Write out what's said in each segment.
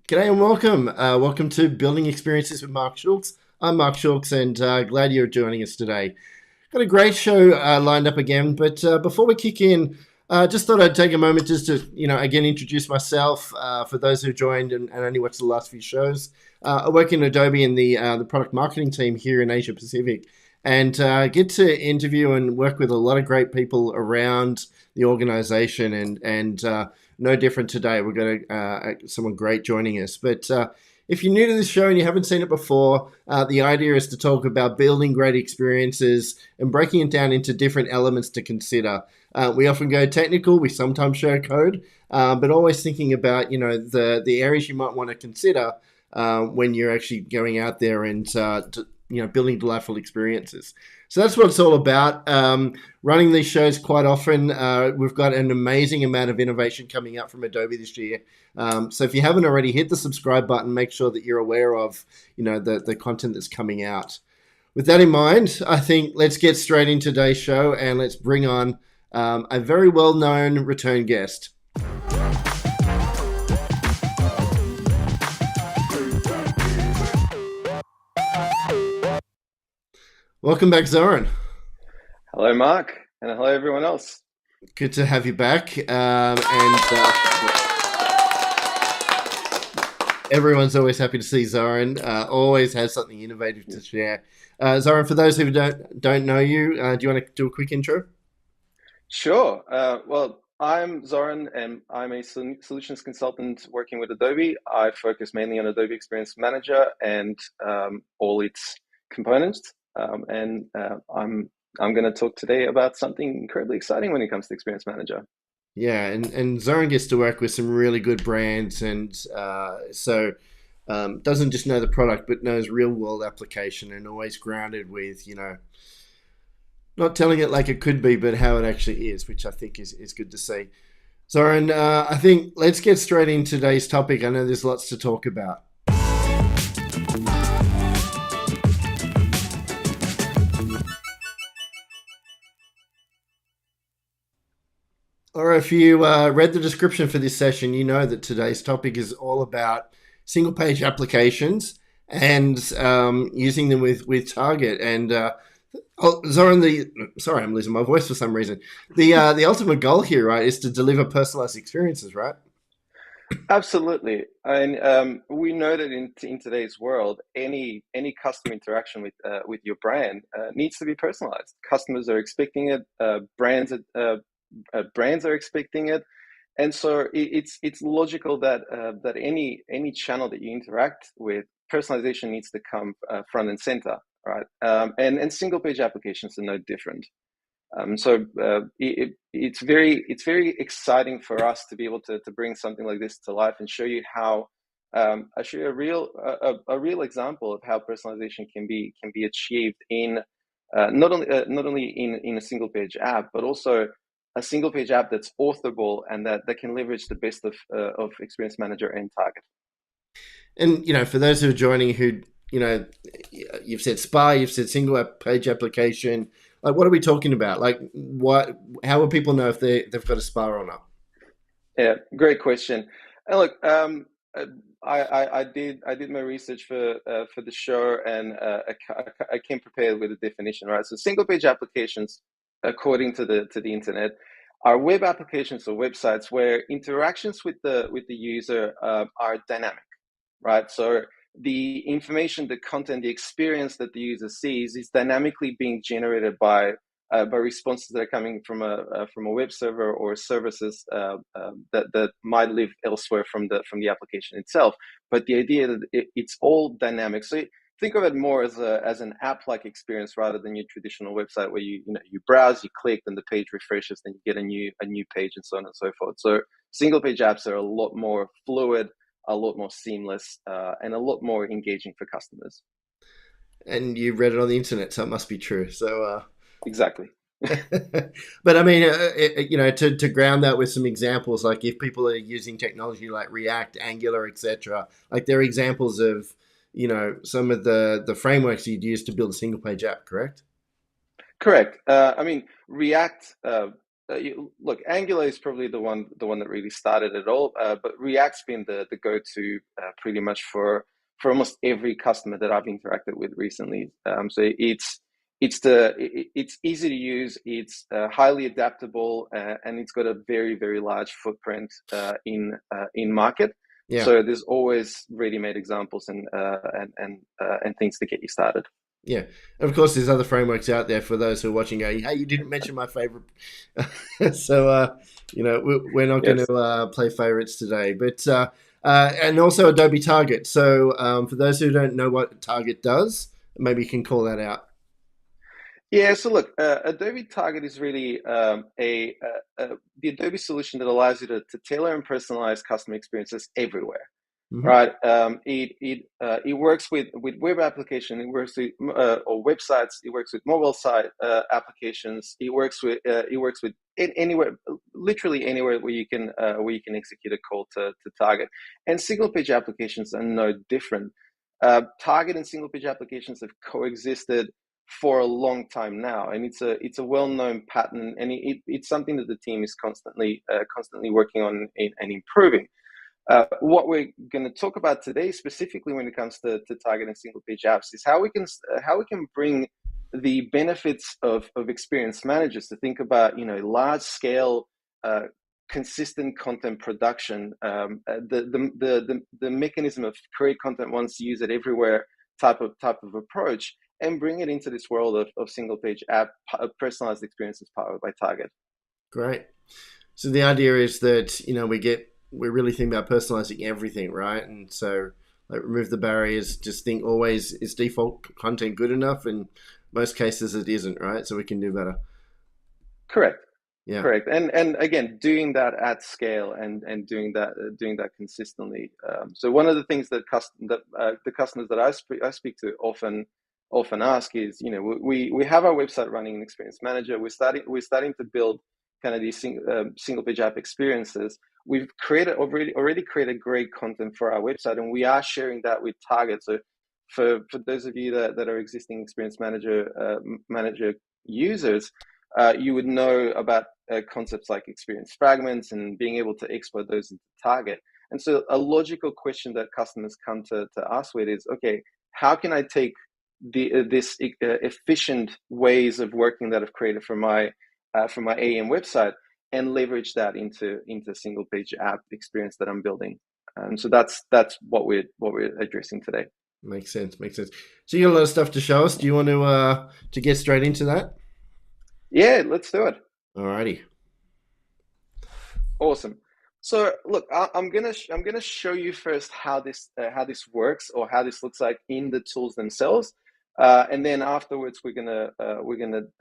G'day and welcome. Welcome to Building Experiences with Mark Schultz. I'm Mark Schultz and glad you're joining us today. Got a great show lined up again, but before we kick in, just thought I'd take a moment just to, again, introduce myself for those who joined and only watched the last few shows. I work in Adobe in the product marketing team here in Asia Pacific, and get to interview and work with a lot of great people around the organization, and no different today. We've got someone great joining us. But if you're new to this show and you haven't seen it before, the idea is to talk about building great experiences and breaking it down into different elements to consider. We often go technical, we sometimes share code, but always thinking about the areas you might want to consider when you're actually going out there and building delightful experiences. So that's what it's all about. Running these shows quite often. We've got an amazing amount of innovation coming out from Adobe this year. So if you haven't already, hit the subscribe button. Make sure that you're aware of the content that's coming out. With that in mind, I think let's get straight into today's show and let's bring on a very well-known return guest. Welcome back, Zoran. Hello, Mark, and hello, everyone else. Good to have you back. Everyone's always happy to see Zoran. Always has something innovative to share. Zoran, for those who don't know you, do you want to do a quick intro? Sure. Well, I'm Zoran, and I'm a solutions consultant working with Adobe. I focus mainly on Adobe Experience Manager and all its components. I'm going to talk today about something incredibly exciting when it comes to Experience Manager. Yeah, and Zoran gets to work with some really good brands, and doesn't just know the product, but knows real world application, and always grounded with not telling it like it could be, but how it actually is, which I think is good to see. Zoran, I think let's get straight into today's topic. I know there's lots to talk about. Or if you read the description for this session, you know that today's topic is all about single-page applications and using them with Target. And Zoran, sorry, I'm losing my voice for some reason. The ultimate goal here, right, is to deliver personalized experiences, right? Absolutely, and we know that in today's world, any customer interaction with your brand needs to be personalized. Customers are expecting it. Brands are expecting it, and so it's logical that any channel that you interact with, personalization needs to come front and center, right? And single page applications are no different. It's very exciting for us to be able to bring something like this to life and show you how actually a real example of how personalization can be achieved in not only in a single page app, but also a single page app that's authorable and that can leverage the best of Experience Manager and Target. And for those who are joining, who you know, you've said SPA, you've said single page application. Like, what are we talking about? Like, what? How will people know if they've got a SPA or not? Yeah, great question. And look, uh, I did my research for the show, and I came prepared with a definition, right? So single page applications, according to the internet, are web applications or websites where interactions with the user are dynamic, right? So the information, the content, the experience that the user sees is dynamically being generated by responses that are coming from a web server or services that might live elsewhere from the application itself. But the idea that it's all dynamic. So think of it more as an app-like experience rather than your traditional website where you browse, you click, then the page refreshes, then you get a new page, and so on and so forth. So single page apps are a lot more fluid, a lot more seamless, and a lot more engaging for customers. And you read it on the internet, so it must be true. So, Exactly. but I mean, to ground that with some examples, like if people are using technology like React, Angular, etc., like they're examples of, some of the frameworks you'd use to build a single page app, correct? Correct. I mean, React. Look, Angular is probably the one that really started it all. But React's been the go-to pretty much for almost every customer that I've interacted with recently. So it's easy to use. It's highly adaptable, and it's got a very large footprint in market. Yeah. So there's always ready-made examples and things to get you started. Yeah, and of course, there's other frameworks out there for those who are watching. Going, hey, you didn't mention my favorite, so we're not going Yes. to play favorites today. But and also Adobe Target. So for those who don't know what Target does, maybe you can call that out. Yeah, so look, Adobe Target is really the Adobe solution that allows you to tailor and personalize customer experiences everywhere, Hmm. right? It works with web application, it works with or websites, it works with mobile site applications, it works with anywhere, literally anywhere where you can execute a call to Target, and single page applications are no different. Target and single page applications have coexisted for a long time now, and it's a well-known pattern, and it's something that the team is constantly working on and improving. What we're going to talk about today, specifically when it comes to Target and single page apps, is how we can bring the benefits of experience managers to think about large scale. Consistent content production, the mechanism of create content once, use it everywhere type of approach, and bring it into this world of single page app personalized experiences powered by Target. Great. So the idea is that we're really thinking about personalizing everything, right? And so like remove the barriers. Just think always is default content good enough? In most cases, it isn't, right? So we can do better. Correct. Yeah. Correct, and again, doing that at scale and doing that consistently. So one of the things that the customers that I speak to often ask is, we have our website running in Experience Manager. We're starting to build kind of these single page app experiences. We've already created great content for our website, and we are sharing that with Target. So for those of you that are existing Experience Manager users, you would know about concepts like experience fragments and being able to export those into Target. And so a logical question that customers come to us with is, okay, how can I take this efficient ways of working that I've created for my AEM website and leverage that into a single page app experience that I'm building? And so that's what we're addressing today. Makes sense. Makes sense. So you got a lot of stuff to show us. Do you want to get straight into that? Yeah, let's do it. Alrighty. Awesome. So look, I'm gonna show you first how this works, or how this looks like in the tools themselves, and then afterwards we're gonna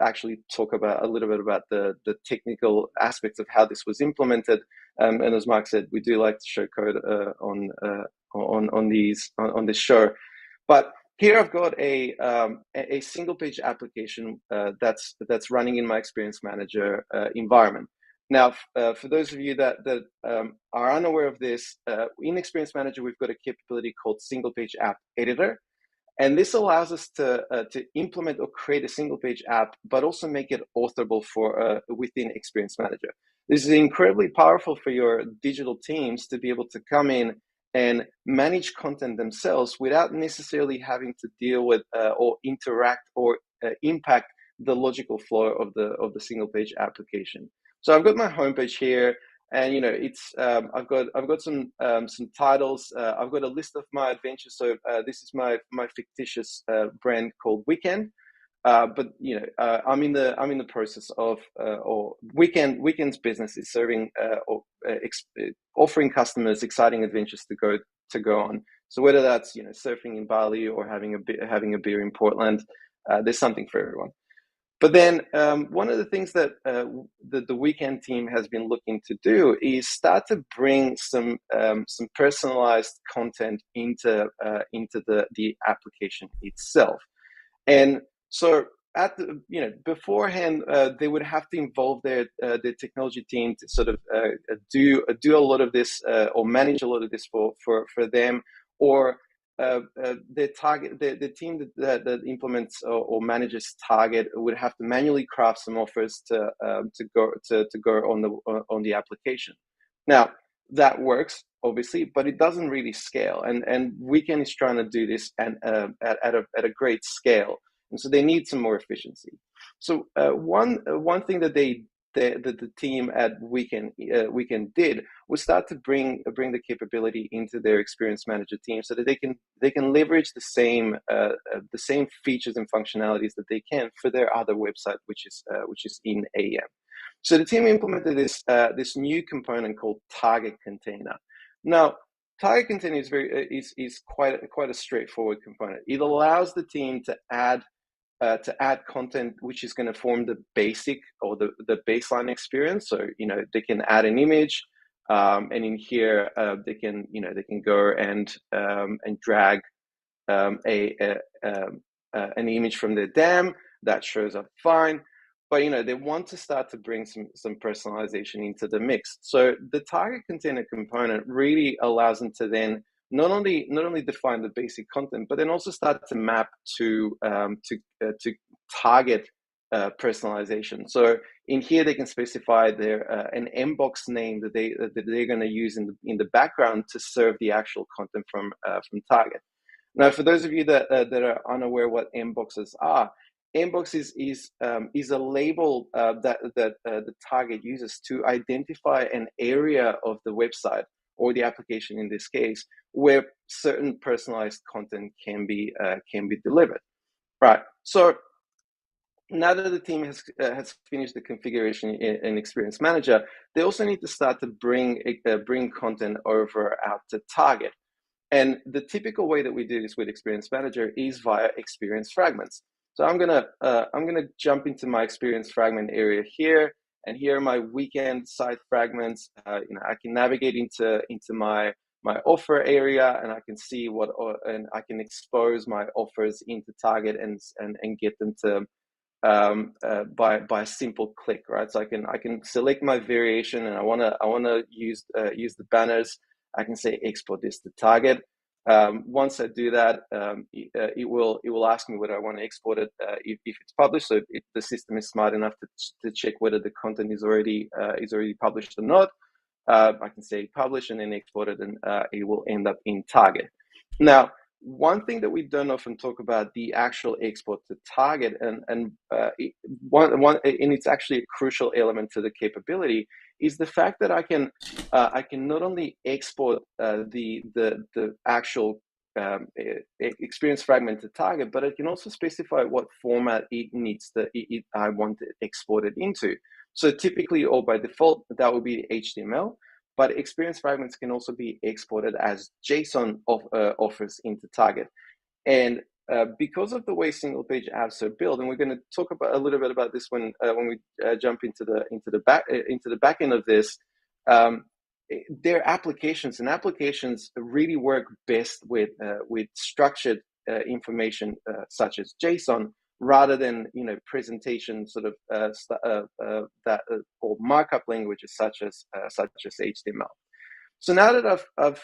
actually talk about a little bit about the technical aspects of how this was implemented. And as Mark said, we do like to show code on this show. But here I've got a single page application that's running in my Experience Manager environment. Now, for those of you that are unaware of this, in Experience Manager, we've got a capability called Single Page App Editor. And this allows us to implement or create a single page app, but also make it authorable for within Experience Manager. This is incredibly powerful for your digital teams to be able to come in and manage content themselves without necessarily having to deal with or interact or impact the logical flow of the single page application. So I've got my homepage here, and it's I've got some titles. I've got a list of my adventures. So this is my fictitious brand called Weekend. But I'm in the process of or Weekend's business is serving offering customers exciting adventures to go on. So whether that's surfing in Bali or having a beer in Portland, there's something for everyone. But then one of the things that the Weekend team has been looking to do is start to bring some personalized content into the application itself. And so at the beforehand, they would have to involve their technology team to sort of do a lot of this or manage a lot of this for them, or the team that implements or manages Target would have to manually craft some offers to go on the application. Now that works obviously, but it doesn't really scale, and Weekend is trying to do this and at a great scale, and so they need some more efficiency. So one thing that the team at Weekend did was start to bring the capability into their Experience Manager team, so that they can leverage the same features and functionalities that they can for their other website, which is in AM. So the team implemented this new component called Target Container. Now, Target Container is quite a straightforward component. It allows the team to add content which is going to form the basic or the baseline experience. So they can add an image, and in here they can go and drag an image from their dam that shows up fine. But they want to start to bring some personalization into the mix. So the Target Container component really allows them to then not only define the basic content, but then also start to map to target personalization. So in here they can specify an mbox name that they're going to use in the background to serve the actual content from Target. Now, for those of you that are unaware what mboxes are, mbox is a label that the Target uses to identify an area of the website or the application in this case where certain personalized content can be delivered. Right. So now that the team has finished the configuration in Experience Manager, they also need to start to bring content over out to Target. And the typical way that we do this with Experience Manager is via experience fragments. So I'm gonna jump into my experience fragment area here, and here are my Weekend site fragments. I can navigate into my offer area, and I can see and I can expose my offers into Target and get them to by a simple click, right? So I can select my variation, and I wanna use the banners. I can say export this to Target. Once I do that, it will ask me whether I want to export it if it's published. So if the system is smart enough to check whether the content is already published or not, I can say publish and then export it, and it will end up in Target. Now, one thing that we don't often talk about, the actual export to Target, and it's actually a crucial element to the capability, is the fact that I can not only export the actual experience fragment to Target, but I can also specify what format I want it exported into. So typically, or by default, that would be HTML. But experience fragments can also be exported as JSON offers into Target. And because of the way single page apps are built, and we're going to talk a little bit about this when we jump into the back end of this, their applications really work best with structured information such as JSON, rather than presentation sort of that or markup languages such as HTML. So now that I've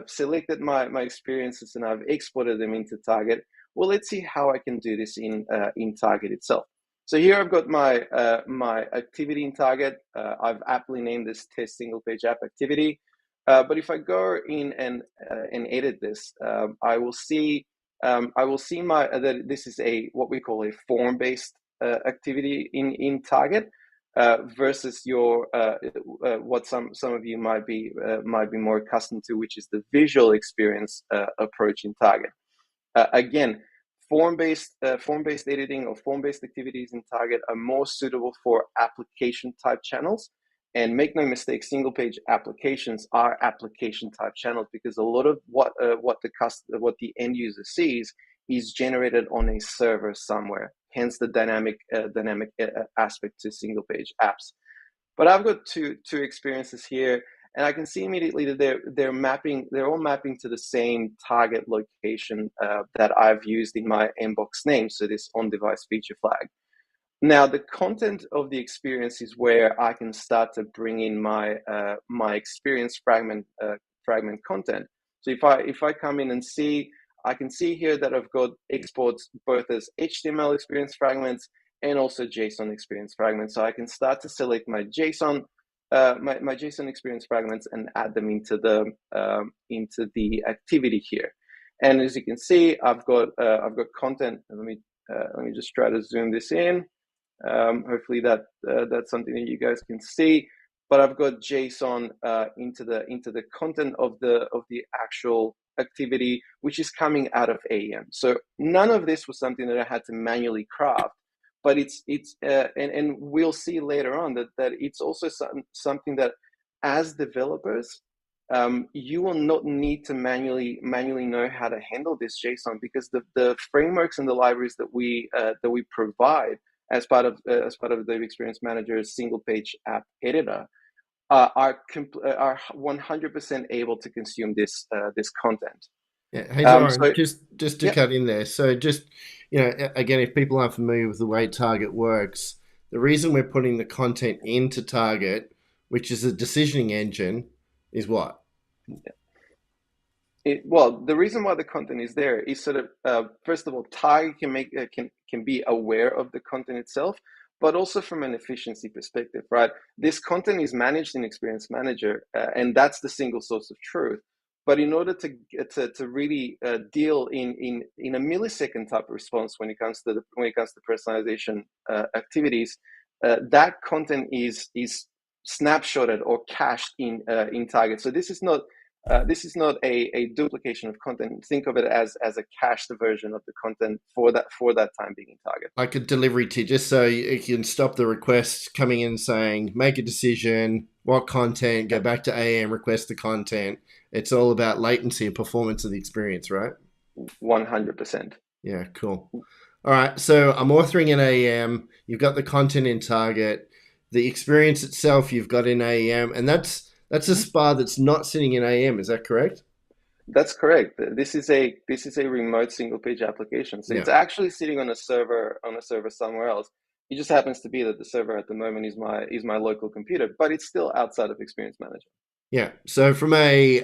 selected my experiences and I've exported them into Target, well, let's see how I can do this in Target itself. So here I've got my activity in Target. I've aptly named this test single page app activity. But if I go in and edit this, I will see that this is what we call a form-based activity in Target. Versus your what some of you might be more accustomed to, which is the visual experience approach in Target. Again, form-based editing or form-based activities in Target are more suitable for application type channels. And make no mistake, single page applications are application type channels, because a lot of what the end user sees is generated on a server somewhere. Hence the dynamic aspect to single page apps. But I've got two experiences here, and I can see immediately that they're all mapping to the same target location that I've used in my mbox name. So this on-device feature flag. Now, the content of the experience is where I can start to bring in my experience fragment content. So if I come in and see, I can see here that I've got exports both as HTML experience fragments and also JSON experience fragments. So I can start to select my JSON my JSON experience fragments and add them into the activity here. And as you can see, I've got content. Let me just try to zoom this in. Hopefully that's something that you guys can see. But I've got JSON into the content of the actual activity, which is coming out of AEM. So none of this was something that I had to manually craft. But and we'll see later on that it's also something that, as developers, you will not need to manually know how to handle this JSON, because the frameworks and the libraries that we provide as part of the Experience Manager's single page app editor are 100% able to consume this content. Yeah. Hey, Zoran, So just to yeah. cut in there. So just, again, if people aren't familiar with the way Target works, the reason we're putting the content into Target, which is a decisioning engine, is what? Well, the reason why the content is there is sort of first of all, Target can be aware of the content itself, but also from an efficiency perspective, right? This content is managed in Experience Manager, and that's the single source of truth. But in order to really deal in a millisecond type of response when it comes to personalization activities, that content is snapshotted or cached in Target. So this is not a duplication of content. Think of it as a cached version of the content for that time being in Target. Like a delivery tier, just so you can stop the request coming in saying, make a decision, what content, go back to AM, request the content. It's all about latency and performance of the experience, right? 100%. Yeah, cool. All right, so I'm authoring in AM. You've got the content in Target. The experience itself you've got in AEM, and that's a spa that's not sitting in AM. Is that correct? That's correct. This is a remote single page application. So Yeah. it's actually sitting on a server somewhere else. It just happens to be that the server at the moment is my local computer, but it's still outside of Experience Manager. Yeah. So from a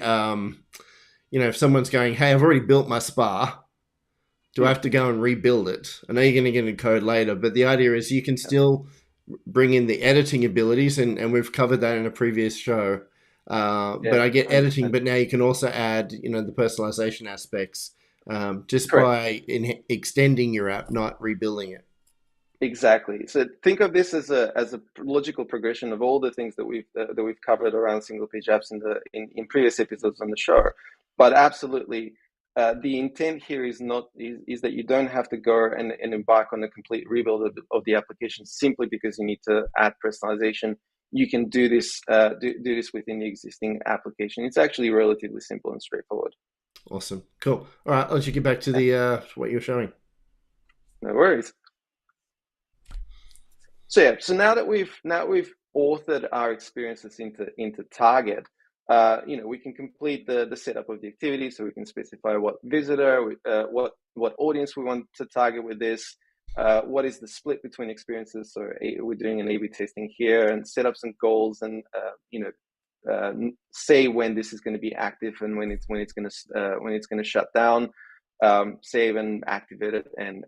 if someone's going, hey, I've already built my spa, do I have to go and rebuild it? I know you're going to get into code later, but the idea is you can still bring in the editing abilities, and we've covered that in a previous show. But I get 100%. editing, but now you can also add, the personalization aspects just Correct. by extending your app, not rebuilding it. Exactly. So think of this as a logical progression of all the things that we've covered around single page apps in previous episodes on the show. But absolutely, the intent here is that you don't have to go and embark on a complete rebuild of the application simply because you need to add personalization. You can do this within the existing application. It's actually relatively simple and straightforward. Awesome. Cool. All right, I'll let you get back to the what you're showing. No worries. So yeah, so now that we've authored our experiences into Target, we can complete the setup of the activity. So we can specify what visitor, what audience we want to target with this. what is the split between experiences. So we're doing an A/B testing here, and set up some goals, and say when this is going to be active and when it's going to shut down. Save and activate it, and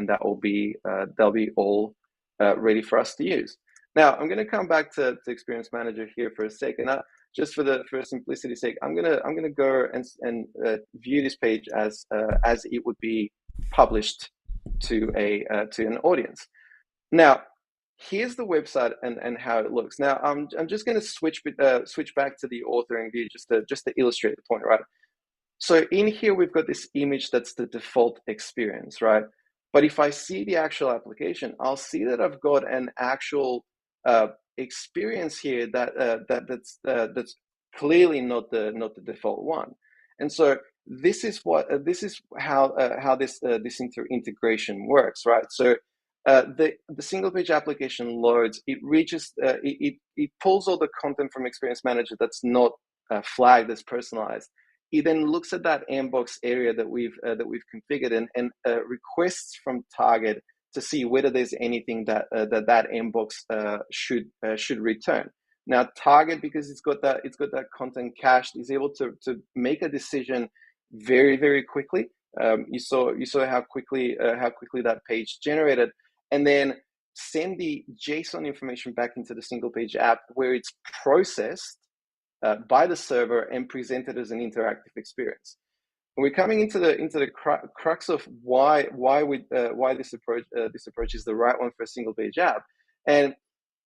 that will be they'll be all ready for us to use. Now I'm going to come back to Experience Manager here for a second. Just for simplicity's sake, I'm gonna go and view this page as it would be published to an audience. Now, here's the website and how it looks. Now, I'm just going to switch back to the authoring view just to illustrate the point, right? So in here, we've got this image that's the default experience, right? But if I see the actual application, I'll see that I've got an actual experience here that's clearly not the default one. And so this is how this integration works, right? So the single page application loads. It reaches it pulls all the content from Experience Manager that's not flagged as personalized. It then looks at that inbox area that we've configured and requests from Target to see whether there's anything that inbox should return. Now, Target, because it's got that content cached, is able to make a decision very, very quickly. You saw how quickly that page generated, and then send the JSON information back into the single page app where it's processed by the server and presented as an interactive experience. And we're coming into the crux of why this approach is the right one for a single page app. And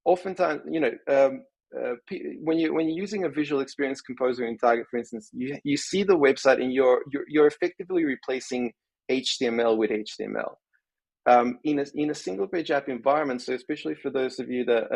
oftentimes, when you're using a visual experience composer in Target, for instance, you see the website and you're effectively replacing HTML with HTML. In a single page app environment, so especially for those of you that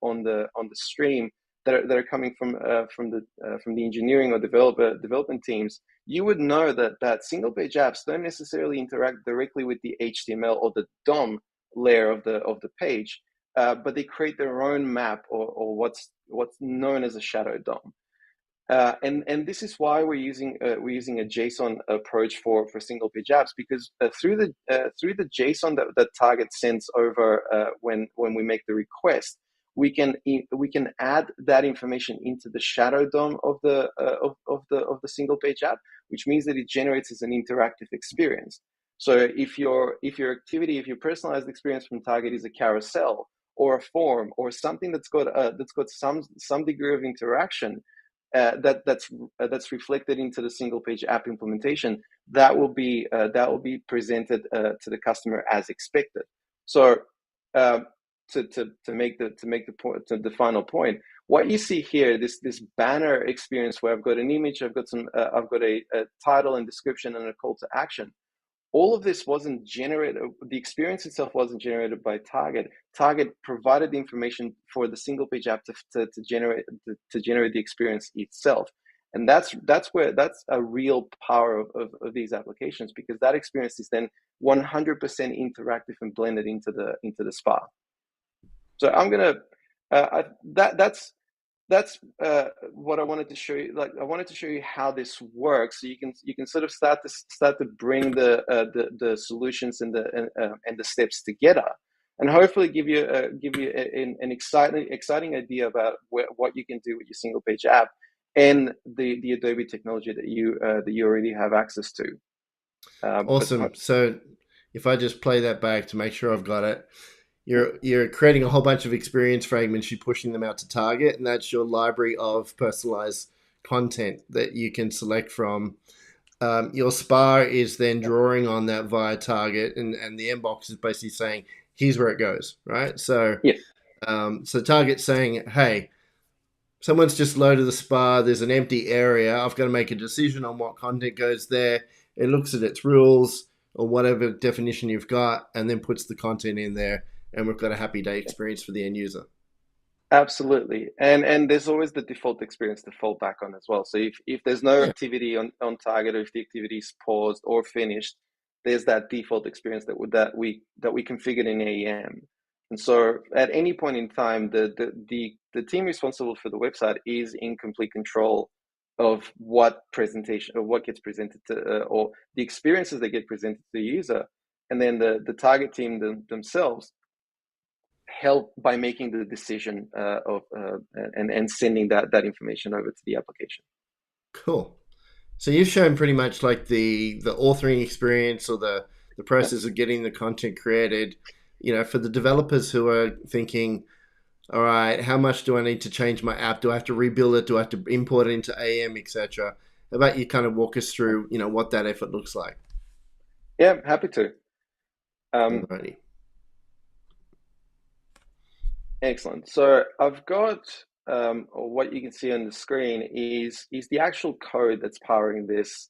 on the stream that are coming from the engineering or development teams, you would know that single page apps don't necessarily interact directly with the HTML or the DOM layer of the page, but they create their own map or what's known as a shadow DOM. And this is why we're using a JSON approach for single page apps, because through the JSON that Target sends over when we make the request, we can add that information into the shadow DOM of the single page app, which means that it generates as an interactive experience. So if your personalized experience from Target is a carousel or a form or something that's got some degree of interaction, that's reflected into the single page app implementation, that will be presented to the customer as expected. So to make the point, to the final point, what you see here, this banner experience where I've got an image, I've got a title and description and a call to action. All of this wasn't generated. The experience itself wasn't generated by Target. Target provided the information for the single page app to generate the experience itself, and that's a real power of these applications, because that experience is then 100% interactive and blended into the spa. So I'm gonna that's what I wanted to show you. Like, I wanted to show you how this works, so you can sort of start to bring the solutions and the steps together, and hopefully give you an exciting idea about what you can do with your single page app and the Adobe technology that you already have access to. Awesome. So if I just play that back to make sure I've got it, you're creating a whole bunch of experience fragments, you're pushing them out to Target, and that's your library of personalized content that you can select from. Your spa is then drawing on that via Target, and the inbox is basically saying, here's where it goes, right? So, Yeah. So Target's saying, hey, someone's just loaded the spa, there's an empty area, I've got to make a decision on what content goes there. It looks at its rules or whatever definition you've got, and then puts the content in there, and we've got a happy day experience for the end user. Absolutely, and there's always the default experience to fall back on as well. So if there's no Yeah. activity on Target, or if the activity is paused or finished, there's that default experience that we configured in AEM. And so at any point in time, the team responsible for the website is in complete control of what presentation or what gets presented to or the experiences that get presented to the user. and then the target team themselves help by making the decision of and sending that information over to the application. Cool. So you've shown pretty much like the authoring experience or the Yeah. process of getting the content created. For the developers who are thinking, all right, how much do I need to change my app? Do I have to rebuild it? Do I have to import it into AM, etc.? How about you kind of walk us through, what that effort looks like? Yeah, happy to. Um, Alrighty. Excellent. So I've got, or what you can see on the screen is the actual code that's powering this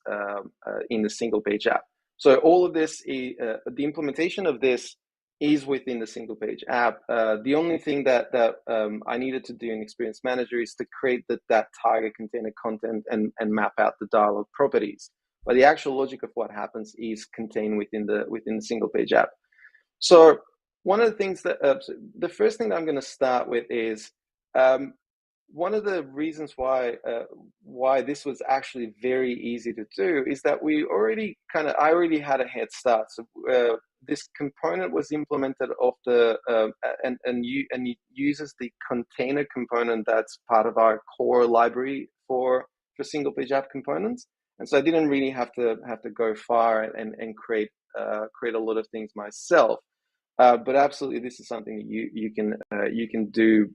in the single page app. So all of this, the implementation of this is within the single page app. The only thing that I needed to do in Experience Manager is to create that target container content and map out the dialog properties. But the actual logic of what happens is contained within the single page app. So one of the things that the first thing that I'm going to start with is um, one of the reasons why this was actually very easy to do is that I already had a head start. So this component was implemented off the and it uses the container component that's part of our core library for single page app components. And so I didn't really have to go far and create a lot of things myself. But absolutely, this is something that you can do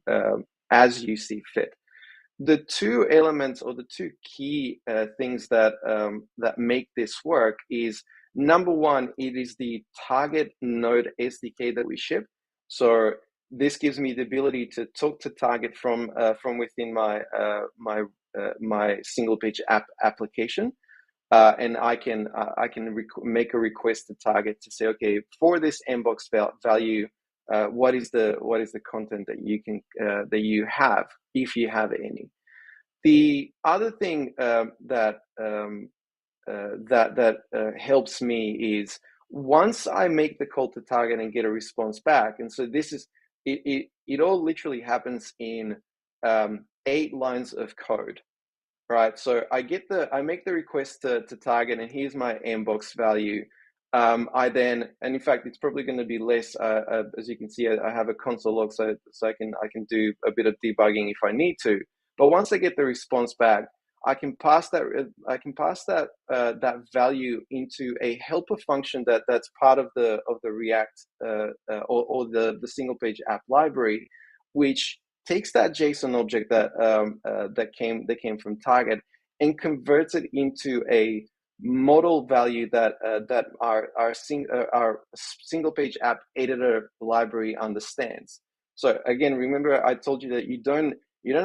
as you see fit. The two elements or the two key things that make this work is number one, it is the target node SDK that we ship. So this gives me the ability to talk to target from within my single page app application. And I can make a request to target to say, okay, for this inbox value, what is the content that you have, if you have any. The other thing that helps me is once I make the call to target and get a response back, and so this is it all literally happens in 8 lines of code. Right, so I make the request to target, and here's my inbox value. And in fact, it's probably going to be less. As you can see, I have a console log, so I can do a bit of debugging if I need to. But once I get the response back, I can pass that value into a helper function that's part of the React or the single page app library, which takes that JSON object that came from target and converts it into a model value that our single page app editor library understands. So again, remember I told you that you don't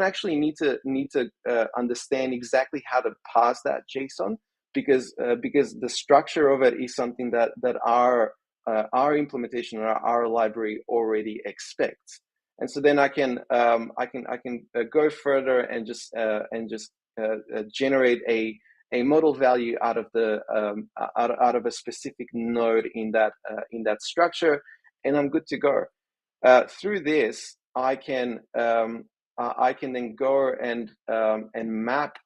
actually need to understand exactly how to parse that JSON, because the structure of it is something that our implementation or our library already expects. And so then I can go further and just generate a model value out of out of a specific node in that structure, and I'm good to go. Through this, I can then go and map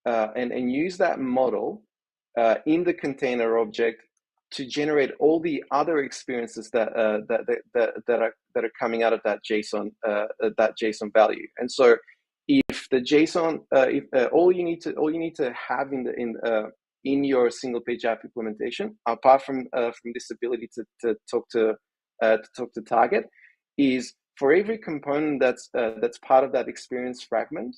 and use that model in the container object to generate all the other experiences that are coming out of that JSON value. And so, if the JSON, if all you need to have in your single page app implementation, apart from this ability to talk to target, is for every component that's part of that experience fragment,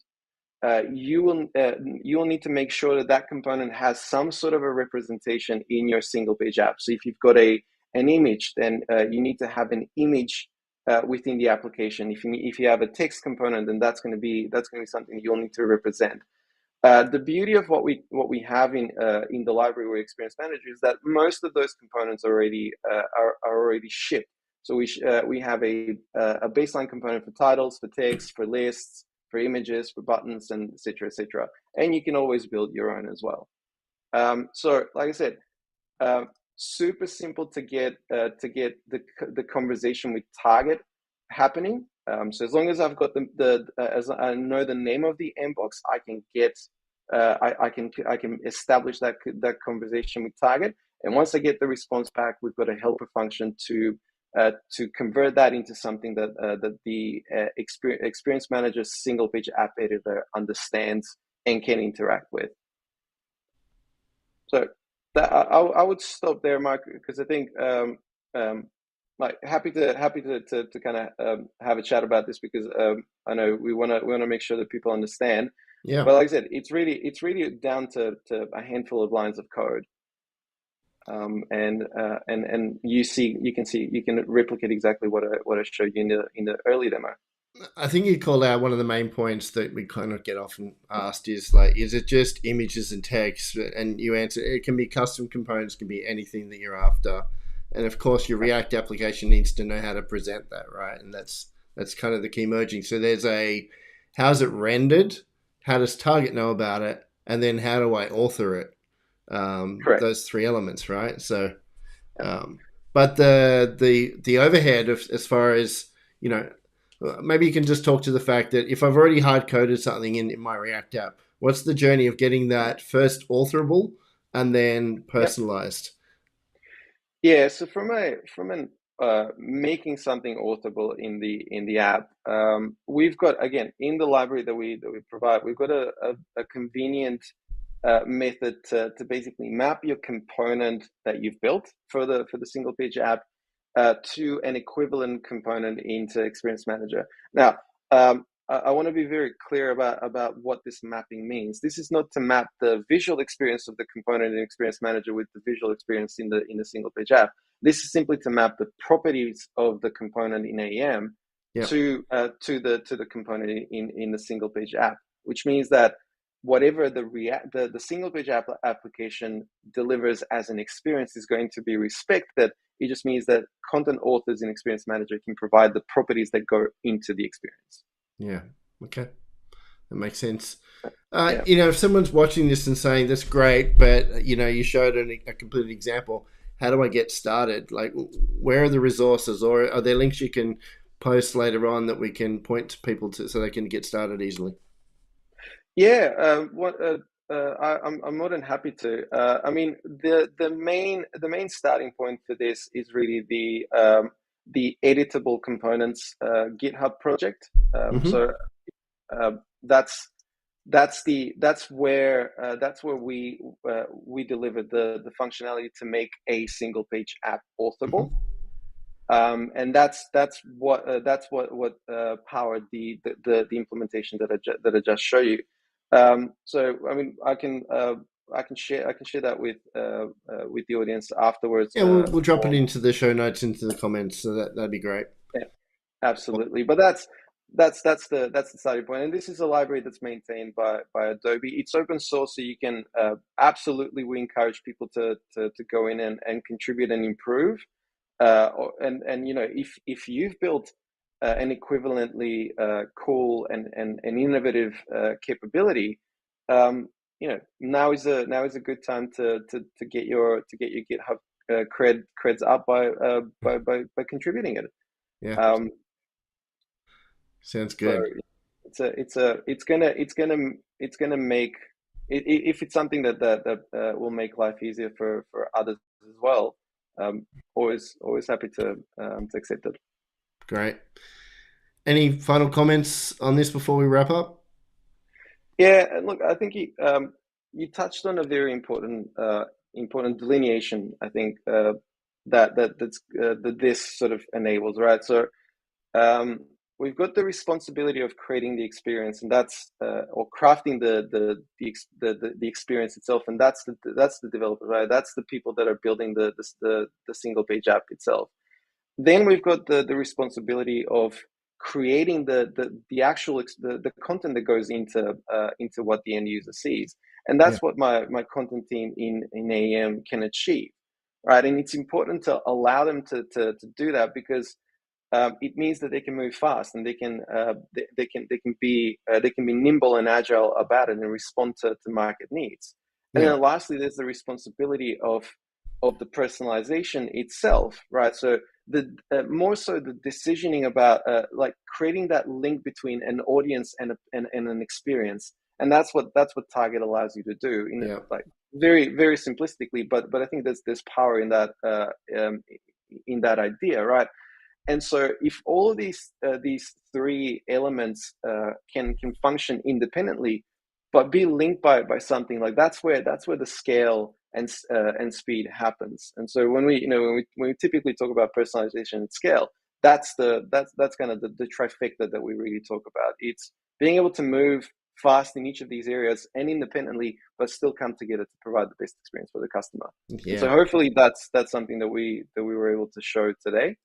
you will need to make sure that component has some sort of a representation in your single page app. So if you've got an image, then you need to have an image within the application. If you have a text component, then that's going to be something you'll need to represent. The beauty of what we have in the library with Experience Manager is that most of those components already are already shipped. So we have a baseline component for titles, for text, for lists, for images, for buttons, and et cetera, et cetera. And you can always build your own as well. So, like I said, super simple to get the conversation with target happening. So as long as I've got as I know the name of the inbox, I can get I can establish that conversation with target, And once they get the response back, we've got a helper function to convert that into something that the experience manager single page app editor understands and can interact with. So I would stop there, Mark, because I think like happy to kind of have a chat about this, because I know we want to make sure that people understand. Yeah. But like I said, it's really down to a handful of lines of code. And you can replicate exactly what I showed you in the early demo. I think you called out one of the main points that we kind of get often asked is like, is it just images and text? And you answer, it can be custom components, can be anything that you're after. And of course, your React application needs to know how to present that, right? And that's kind of the key merging. So there's how's it rendered? How does Target know about it? And then how do I author it? Correct. Those three elements, right? So, but the overhead of, as far as, maybe you can just talk to the fact that if I've already hard coded something in my React app, what's the journey of getting that first authorable and then personalized? Yeah. So from making something authorable in the app, we've got, again, in the library that we provide, we've got a convenient method to basically map your component that you've built for the single page app to an equivalent component into Experience Manager. Now, I want to be very clear about what this mapping means. This is not to map the visual experience of the component in Experience Manager with the visual experience in the single page app. This is simply to map the properties of the component in AEM to the component in the single page app, which means that whatever the single page application delivers as an experience is going to be respected. It just means that content authors in Experience Manager can provide the properties that go into the experience. Yeah. Okay. That makes sense. Yeah. If someone's watching this and saying that's great, but you showed a complete example, how do I get started? Like, where are the resources, or are there links you can post later on that we can point to people to so they can get started easily? Yeah, I'm more than happy to. I mean, the main starting point for this is really the editable components GitHub project. Mm-hmm. So that's that's where we deliver the functionality to make a single page app authorable. Mm-hmm. And that's what powered the implementation that I just showed you. So I mean, I can share that with the audience afterwards. Yeah, we'll drop it into the show notes, into the comments, so that'd be great. Yeah, absolutely. But that's the starting point. And this is a library that's maintained by Adobe. It's open source, so you can absolutely, we encourage people to go in and contribute and improve. And if you've built an equivalently cool and innovative capability, now is a good time to get your GitHub creds up by contributing it. Yeah, Um, sounds so good. it's gonna make if it's something that will make life easier for others as well. Always happy to accept it. Great. Any final comments on this before we wrap up? Yeah, and look, I think you touched on a very important delineation. I think that this sort of enables, right? So we've got the responsibility of creating the experience, and that's or crafting the experience itself, and that's the developer, right? That's the people that are building the single page app itself. Then we've got the responsibility of creating the actual the content that goes into what the end user sees, and Yeah. that's what my content team in AEM can achieve, right? And it's important to allow them to do that, because it means that they can move fast, and they can be nimble and agile about it and respond to market needs. And Yeah. then lastly, there's the responsibility of the personalization itself, right? So the more so the decisioning about like creating that link between an audience and an experience, and that's what Target allows you to do. Yeah. very simplistically, but I think there's power in that idea, right? And so if all of these three elements can function independently, but be linked by something, like that's where the scale and speed happens. And so when we typically talk about personalization at scale, that's kind of the trifecta that we really talk about. It's being able to move fast in each of these areas and independently, but still come together to provide the best experience for the customer. And so Yeah. hopefully that's something that we were able to show today.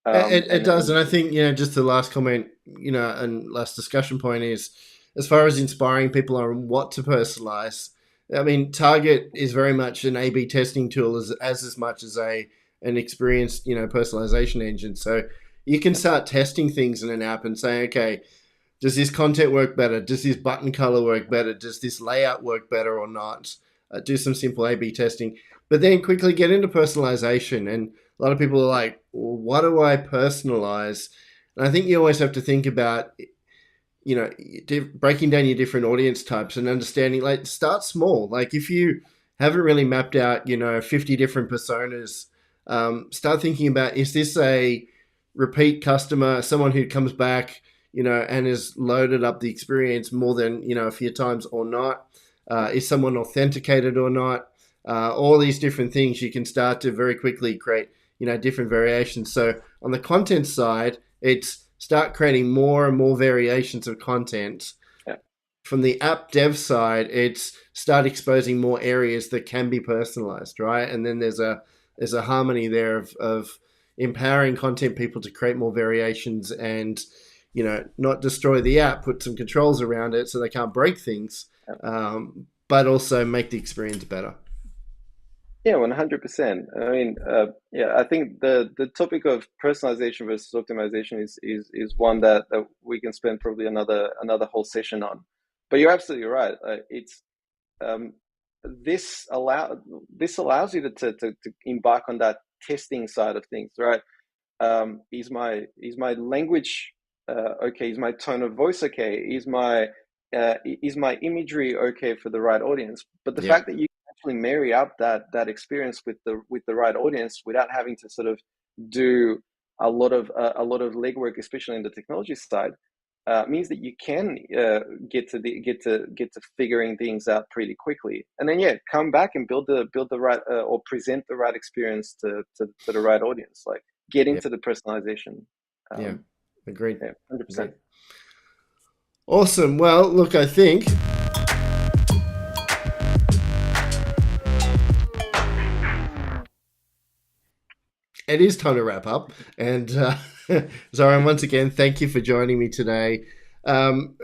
It does, And and I think just the last comment, and last discussion point is, as far as inspiring people on what to personalize. I mean, Target is very much an A/B testing tool as much as an experienced personalization engine. So you can start testing things in an app and say, okay, does this content work better? Does this button color work better? Does this layout work better or not? Do some simple A/B testing, but then quickly get into personalization. And a lot of people are like, well, what do I personalize? And I think you always have to think about, breaking down your different audience types and understanding, like, start small. Like, if you haven't really mapped out, 50 different personas, start thinking about, is this a repeat customer, someone who comes back, and has loaded up the experience more than, a few times or not? Is someone authenticated or not? All these different things you can start to very quickly create, different variations. So on the content side, it's start creating more and more variations of content. yeah, From the app dev side, it's start exposing more areas that can be personalized, right? And then there's a harmony there of empowering content people to create more variations and not destroy the app, put some controls around it so they can't break things, yeah. but also make the experience better. Yeah, 100%. I mean, yeah, I think the topic of personalization versus optimization is one that we can spend probably another whole session on. But you're absolutely right. It's um, this allows you to embark on that testing side of things, right? Is my language okay? Is my tone of voice okay? Is my imagery okay for the right audience? But the Yeah, fact that you can actually marry up that experience with the right audience without having to sort of do a lot of legwork, especially in the technology side, means that you can get to figuring things out pretty quickly, and then yeah, come back and build the right or present the right experience to the right audience. Like get yeah, into the personalization. yeah. Um, Agreed. yeah, 100%. Agreed. Awesome. Well, look, I think it is time to wrap up. And Zoran, once again, thank you for joining me today. Um,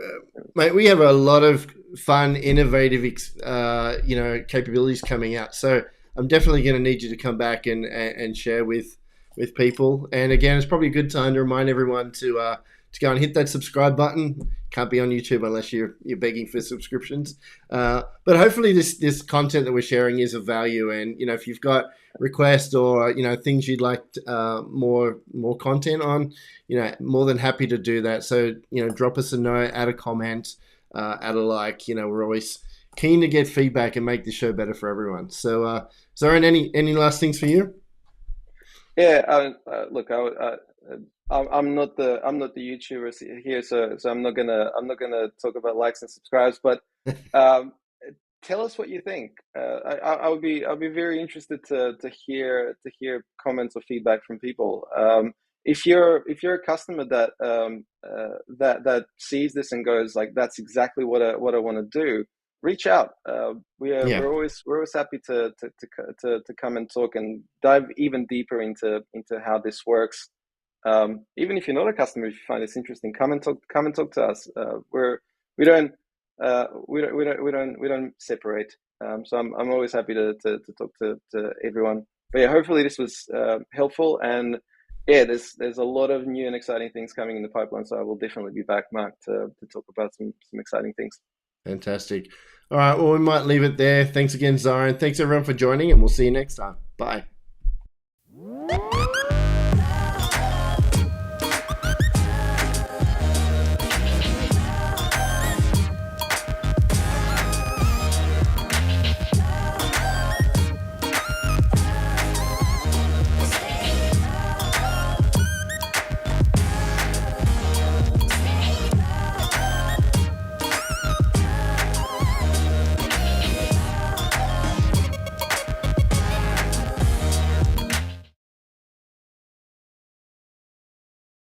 Mate, we have a lot of fun, innovative, capabilities coming out. So I'm definitely going to need you to come back and share with people. And again, it's probably a good time to remind everyone to go and hit that subscribe button. Can't be on YouTube unless you're begging for subscriptions. But hopefully, this content that we're sharing is of value. And if you've got requests or things you'd like more content on, more than happy to do that. So drop us a note, add a comment, add a like. We're always keen to get feedback and make the show better for everyone. So Zoran, any last things for you? Yeah, look, I'm not the YouTuber here, so I'm not gonna talk about likes and subscribes, but um, tell us what you think. I'll be very interested to hear comments or feedback from people. If you're a customer that sees this and goes like, that's exactly what I want to do, reach out. Yeah, We're always happy to come and talk and dive even deeper into how this works. Even if you're not a customer, if you find this interesting, come and talk to us. We don't we don't separate. So I'm always happy to talk to everyone. But yeah, hopefully this was helpful. And yeah, there's a lot of new and exciting things coming in the pipeline. So I will definitely be back, Mark, to talk about some exciting things. fantastic. All right, well, we might leave it there. Thanks again, Zoran. Thanks everyone for joining, and we'll see you next time. Bye.